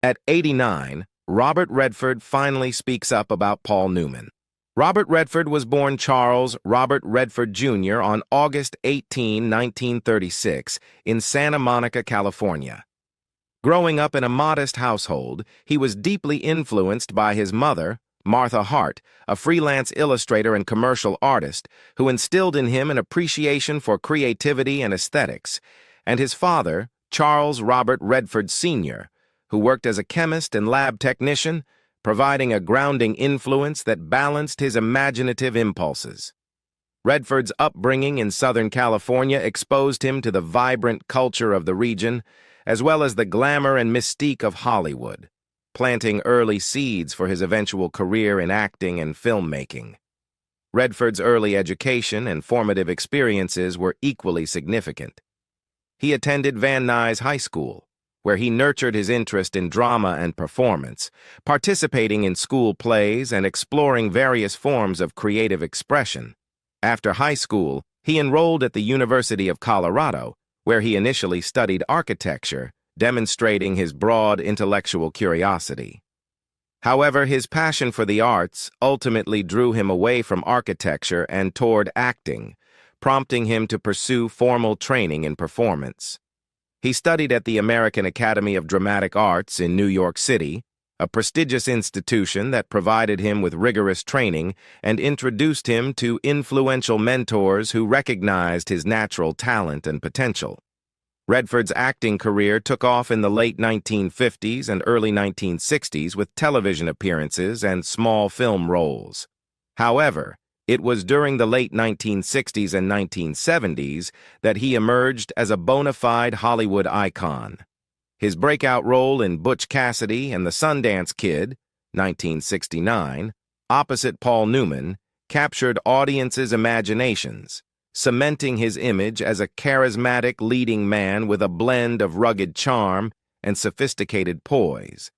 At 89, Robert Redford finally speaks up about Paul Newman. Robert Redford was born Charles Robert Redford Jr. on August 18, 1936, in Santa Monica, California. Growing up in a modest household, he was deeply influenced by his mother, Martha Hart, a freelance illustrator and commercial artist, who instilled in him an appreciation for creativity and aesthetics, and his father, Charles Robert Redford Sr., who worked as a chemist and lab technician, providing a grounding influence that balanced his imaginative impulses. Redford's upbringing in Southern California exposed him to the vibrant culture of the region, as well as the glamour and mystique of Hollywood, planting early seeds for his eventual career in acting and filmmaking. Redford's early education and formative experiences were equally significant. He attended Van Nuys High School, where he nurtured his interest in drama and performance, participating in school plays and exploring various forms of creative expression. After high school, he enrolled at the University of Colorado, where he initially studied architecture, demonstrating his broad intellectual curiosity. However, his passion for the arts ultimately drew him away from architecture and toward acting, prompting him to pursue formal training in performance. He studied at the American Academy of Dramatic Arts in New York City, a prestigious institution that provided him with rigorous training and introduced him to influential mentors who recognized his natural talent and potential. Redford's acting career took off in the late 1950s and early 1960s with television appearances and small film roles. However, it was during the late 1960s and 1970s that he emerged as a bona fide Hollywood icon. His breakout role in Butch Cassidy and the Sundance Kid, 1969, opposite Paul Newman, captured audiences' imaginations, cementing his image as a charismatic leading man with a blend of rugged charm and sophisticated poise.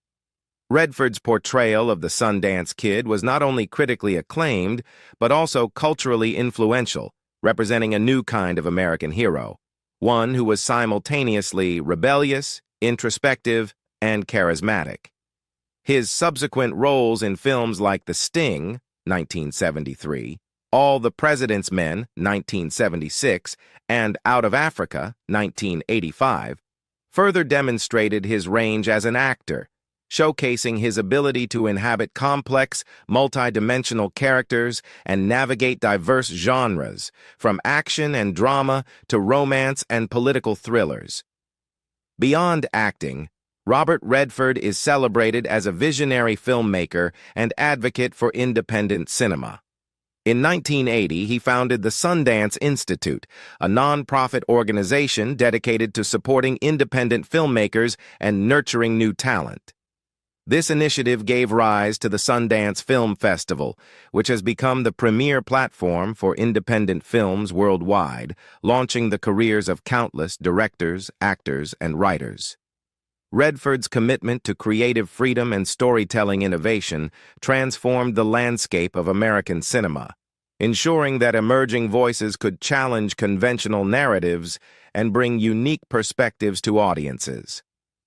Redford's portrayal of the Sundance Kid was not only critically acclaimed, but also culturally influential, representing a new kind of American hero, one who was simultaneously rebellious, introspective, and charismatic. His subsequent roles in films like The Sting, 1973, All the President's Men, 1976, and Out of Africa, 1985, further demonstrated his range as an actor, showcasing his ability to inhabit complex, multidimensional characters and navigate diverse genres, from action and drama to romance and political thrillers. Beyond acting, Robert Redford is celebrated as a visionary filmmaker and advocate for independent cinema. In 1980, he founded the Sundance Institute, a nonprofit organization dedicated to supporting independent filmmakers and nurturing new talent. This initiative gave rise to the Sundance Film Festival, which has become the premier platform for independent films worldwide, launching the careers of countless directors, actors, and writers. Redford's commitment to creative freedom and storytelling innovation transformed the landscape of American cinema, ensuring that emerging voices could challenge conventional narratives and bring unique perspectives to audiences.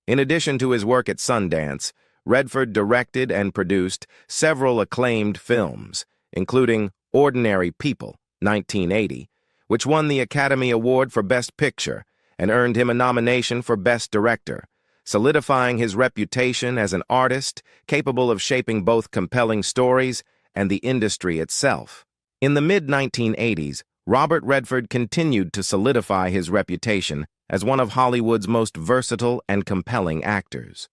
In addition to his work at Sundance, Redford directed and produced several acclaimed films, including Ordinary People, 1980, which won the Academy Award for Best Picture and earned him a nomination for Best Director, solidifying his reputation as an artist capable of shaping both compelling stories and the industry itself. In the mid-1980s, Robert Redford continued to solidify his reputation as one of Hollywood's most versatile and compelling actors.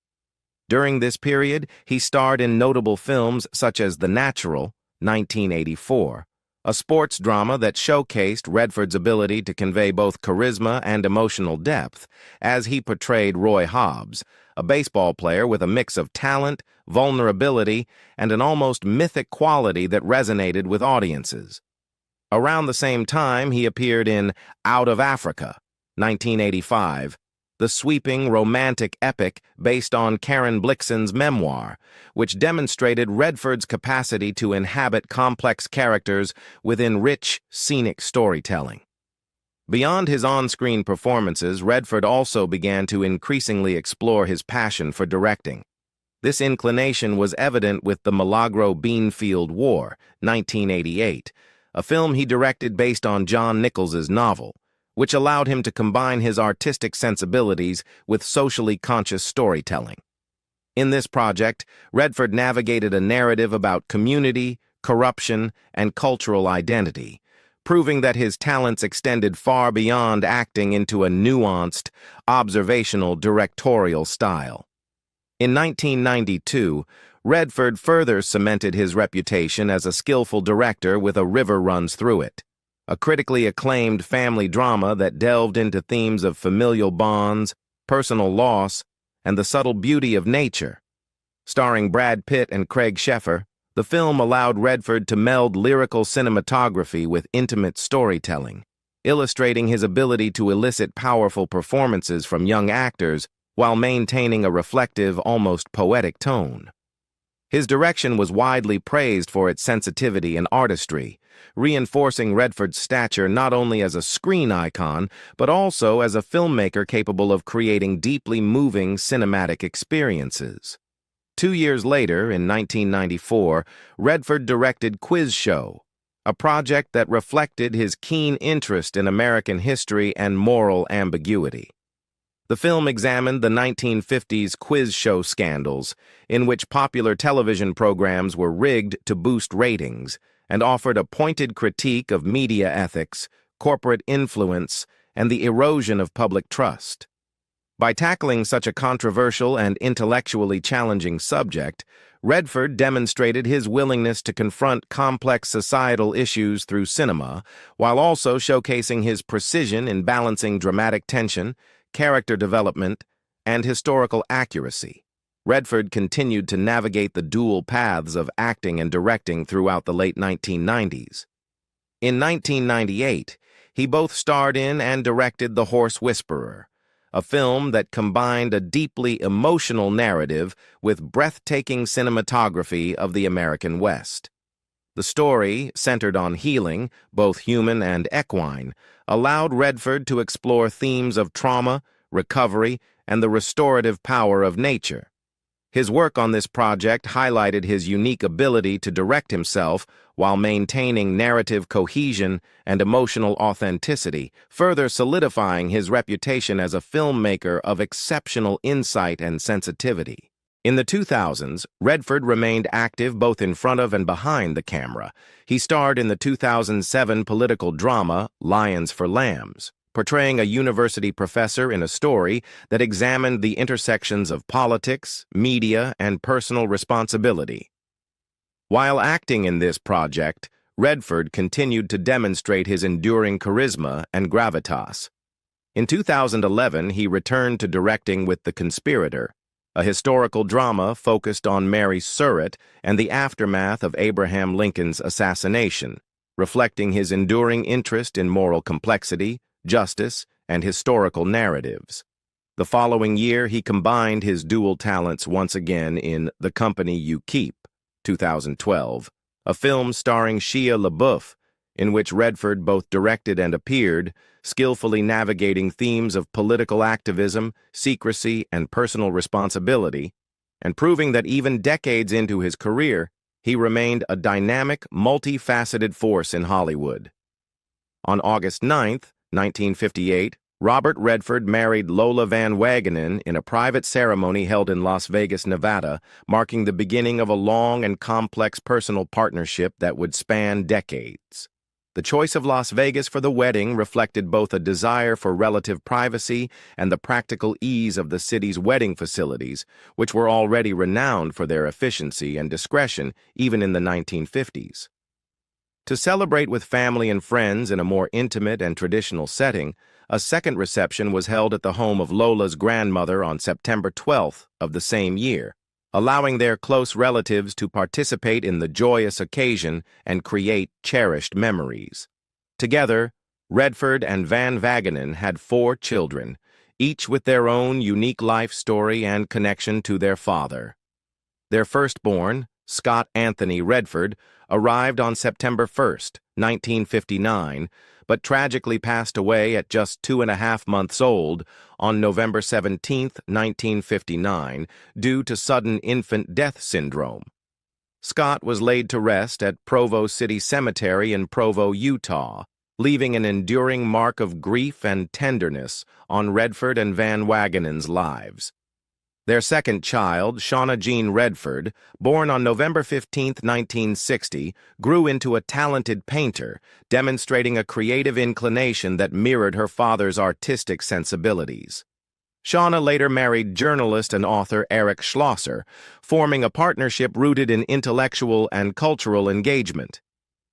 During this period, he starred in notable films such as The Natural, 1984, a sports drama that showcased Redford's ability to convey both charisma and emotional depth, as he portrayed Roy Hobbs, a baseball player with a mix of talent, vulnerability, and an almost mythic quality that resonated with audiences. Around the same time, he appeared in Out of Africa, 1985, the sweeping romantic epic based on Karen Blixen's memoir, which demonstrated Redford's capacity to inhabit complex characters within rich, scenic storytelling. Beyond his on-screen performances, Redford also began to increasingly explore his passion for directing. This inclination was evident with the Milagro Beanfield War, 1988, a film he directed based on John Nichols's novel, which allowed him to combine his artistic sensibilities with socially conscious storytelling. In this project, Redford navigated a narrative about community, corruption, and cultural identity, proving that his talents extended far beyond acting into a nuanced, observational directorial style. In 1992, Redford further cemented his reputation as a skillful director with A River Runs Through It, a critically acclaimed family drama that delved into themes of familial bonds, personal loss, and the subtle beauty of nature. Starring Brad Pitt and Craig Sheffer, the film allowed Redford to meld lyrical cinematography with intimate storytelling, illustrating his ability to elicit powerful performances from young actors while maintaining a reflective, almost poetic tone. His direction was widely praised for its sensitivity and artistry, reinforcing Redford's stature not only as a screen icon, but also as a filmmaker capable of creating deeply moving cinematic experiences. 2 years later, in 1994, Redford directed Quiz Show, a project that reflected his keen interest in American history and moral ambiguity. The film examined the 1950s quiz show scandals, in which popular television programs were rigged to boost ratings, and offered a pointed critique of media ethics, corporate influence, and the erosion of public trust. By tackling such a controversial and intellectually challenging subject, Redford demonstrated his willingness to confront complex societal issues through cinema, while also showcasing his precision in balancing dramatic tension, character development, and historical accuracy. Redford continued to navigate the dual paths of acting and directing throughout the late 1990s. In 1998, he both starred in and directed The Horse Whisperer, a film that combined a deeply emotional narrative with breathtaking cinematography of the American West. The story, centered on healing, both human and equine, allowed Redford to explore themes of trauma, recovery, and the restorative power of nature. His work on this project highlighted his unique ability to direct himself while maintaining narrative cohesion and emotional authenticity, further solidifying his reputation as a filmmaker of exceptional insight and sensitivity. In the 2000s, Redford remained active both in front of and behind the camera. He starred in the 2007 political drama Lions for Lambs, portraying a university professor in a story that examined the intersections of politics, media, and personal responsibility. While acting in this project, Redford continued to demonstrate his enduring charisma and gravitas. In 2011, he returned to directing with The Conspirator, a historical drama focused on Mary Surratt and the aftermath of Abraham Lincoln's assassination, reflecting his enduring interest in moral complexity, justice, and historical narratives. The following year, he combined his dual talents once again in The Company You Keep, 2012, a film starring Shia LaBeouf, in which Redford both directed and appeared, skillfully navigating themes of political activism, secrecy, and personal responsibility, and proving that even decades into his career, he remained a dynamic, multifaceted force in Hollywood. On August 9, 1958, Robert Redford married Lola Van Wagenen in a private ceremony held in Las Vegas, Nevada, marking the beginning of a long and complex personal partnership that would span decades. The choice of Las Vegas for the wedding reflected both a desire for relative privacy and the practical ease of the city's wedding facilities, which were already renowned for their efficiency and discretion even in the 1950s. To celebrate with family and friends in a more intimate and traditional setting, a second reception was held at the home of Lola's grandmother on September 12th of the same year, allowing their close relatives to participate in the joyous occasion and create cherished memories. Together, Redford and Van Wagenen had 4 children, each with their own unique life story and connection to their father. Their firstborn, Scott Anthony Redford, arrived on September 1st, 1959, but tragically passed away at just 2.5 months old on November 17, 1959, due to sudden infant death syndrome. Scott was laid to rest at Provo City Cemetery in Provo, Utah, leaving an enduring mark of grief and tenderness on Redford and Van Wagenen's lives. Their second child, Shauna Jean Redford, born on November 15, 1960, grew into a talented painter, demonstrating a creative inclination that mirrored her father's artistic sensibilities. Shauna later married journalist and author Eric Schlosser, forming a partnership rooted in intellectual and cultural engagement.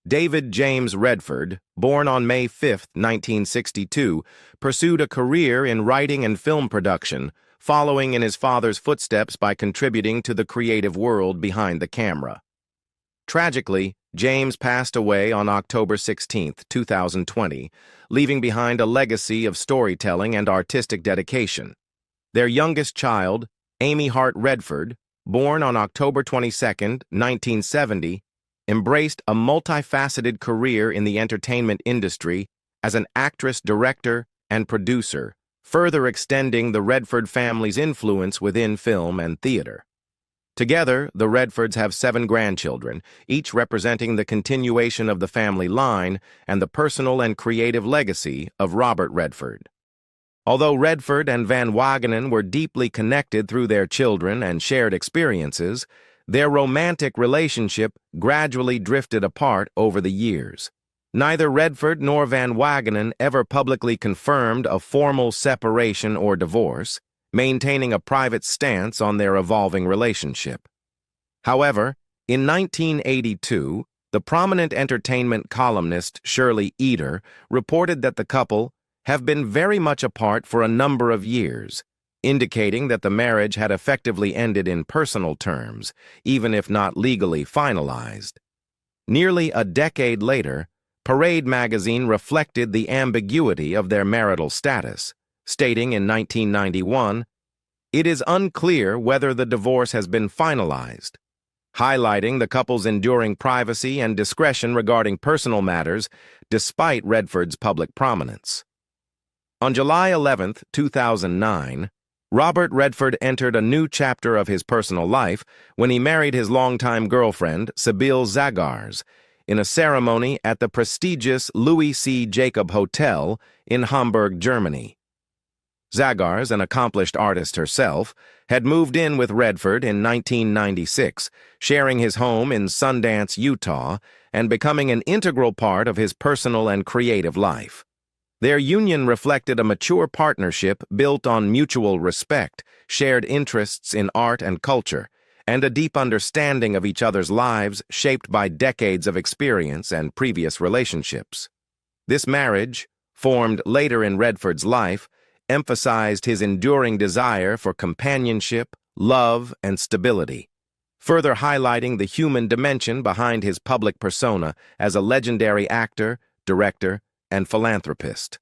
David James Redford, born on May 5, 1962, pursued a career in writing and film production, following in his father's footsteps by contributing to the creative world behind the camera. Tragically, James passed away on October 16, 2020, leaving behind a legacy of storytelling and artistic dedication. Their youngest child, Amy Hart Redford, born on October 22, 1970, embraced a multifaceted career in the entertainment industry as an actress, director, and producer, further extending the Redford family's influence within film and theater. Together, the Redfords have 7 grandchildren, each representing the continuation of the family line and the personal and creative legacy of Robert Redford. Although Redford and Van Wagenen were deeply connected through their children and shared experiences, their romantic relationship gradually drifted apart over the years. Neither Redford nor Van Wagenen ever publicly confirmed a formal separation or divorce, maintaining a private stance on their evolving relationship. However, in 1982, the prominent entertainment columnist Shirley Eder reported that the couple have been very much apart for a number of years, indicating that the marriage had effectively ended in personal terms, even if not legally finalized. Nearly a decade later, Parade magazine reflected the ambiguity of their marital status, stating in 1991, "It is unclear whether the divorce has been finalized," highlighting the couple's enduring privacy and discretion regarding personal matters despite Redford's public prominence. On July 11, 2009, Robert Redford entered a new chapter of his personal life when he married his longtime girlfriend, Sybil Zagars, in a ceremony at the prestigious Louis C. Jacob Hotel in Hamburg, Germany. Zagars, an accomplished artist herself, had moved in with Redford in 1996, sharing his home in Sundance, Utah, and becoming an integral part of his personal and creative life. Their union reflected a mature partnership built on mutual respect, shared interests in art and culture, and a deep understanding of each other's lives shaped by decades of experience and previous relationships. This marriage, formed later in Redford's life, emphasized his enduring desire for companionship, love, and stability, further highlighting the human dimension behind his public persona as a legendary actor, director, and philanthropist.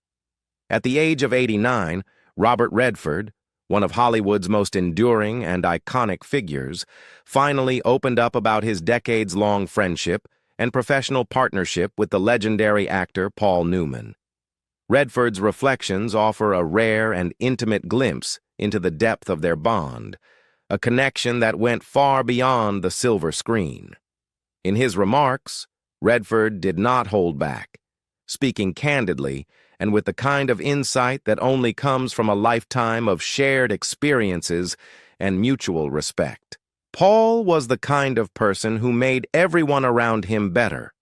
At the age of 89, Robert Redford, one of Hollywood's most enduring and iconic figures, finally opened up about his decades-long friendship and professional partnership with the legendary actor Paul Newman. Redford's reflections offer a rare and intimate glimpse into the depth of their bond, a connection that went far beyond the silver screen. In his remarks, Redford did not hold back, speaking candidly and with the kind of insight that only comes from a lifetime of shared experiences and mutual respect. Paul was the kind of person who made everyone around him better,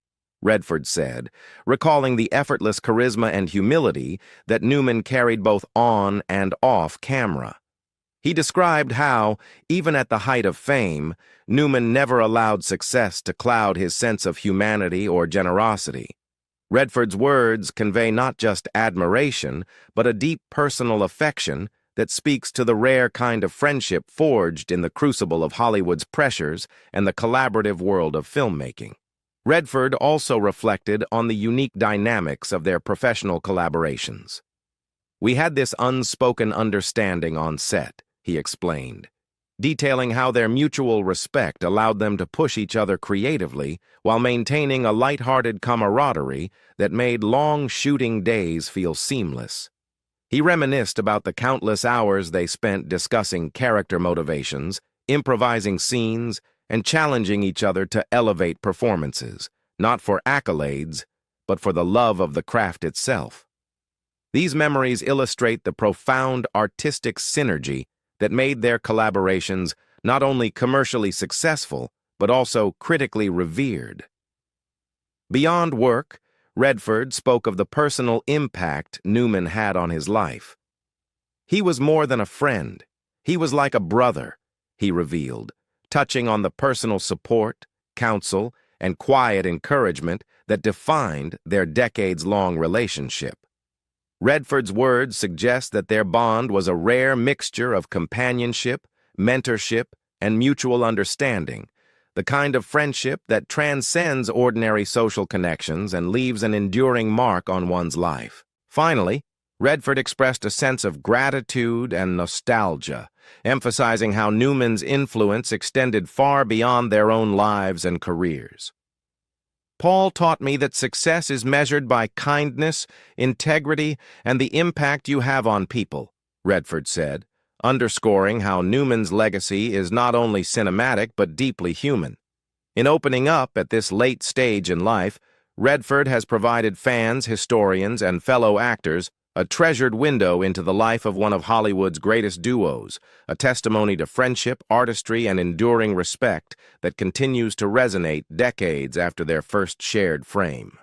Redford said, recalling the effortless charisma and humility that Newman carried both on and off camera. He described how, even at the height of fame, Newman never allowed success to cloud his sense of humanity or generosity. Redford's words convey not just admiration, but a deep personal affection that speaks to the rare kind of friendship forged in the crucible of Hollywood's pressures and the collaborative world of filmmaking. Redford also reflected on the unique dynamics of their professional collaborations. "We had this unspoken understanding on set," he explained. detailing how their mutual respect allowed them to push each other creatively while maintaining a light-hearted camaraderie that made long shooting days feel seamless. He reminisced about the countless hours they spent discussing character motivations, improvising scenes, and challenging each other to elevate performances, not for accolades, but for the love of the craft itself. These memories illustrate the profound artistic synergy that made their collaborations not only commercially successful, but also critically revered. Beyond work, Redford spoke of the personal impact Newman had on his life. He was more than a friend. He was like a brother, he revealed, touching on the personal support, counsel, and quiet encouragement that defined their decades-long relationship. Redford's words suggest that their bond was a rare mixture of companionship, mentorship, and mutual understanding, the kind of friendship that transcends ordinary social connections and leaves an enduring mark on one's life. Finally, Redford expressed a sense of gratitude and nostalgia, emphasizing how Newman's influence extended far beyond their own lives and careers. Paul taught me that success is measured by kindness, integrity, and the impact you have on people, Redford said, underscoring how Newman's legacy is not only cinematic but deeply human. In opening up at this late stage in life, Redford has provided fans, historians, and fellow actors a treasured window into the life of one of Hollywood's greatest duos, a testimony to friendship, artistry, and enduring respect that continues to resonate decades after their first shared frame.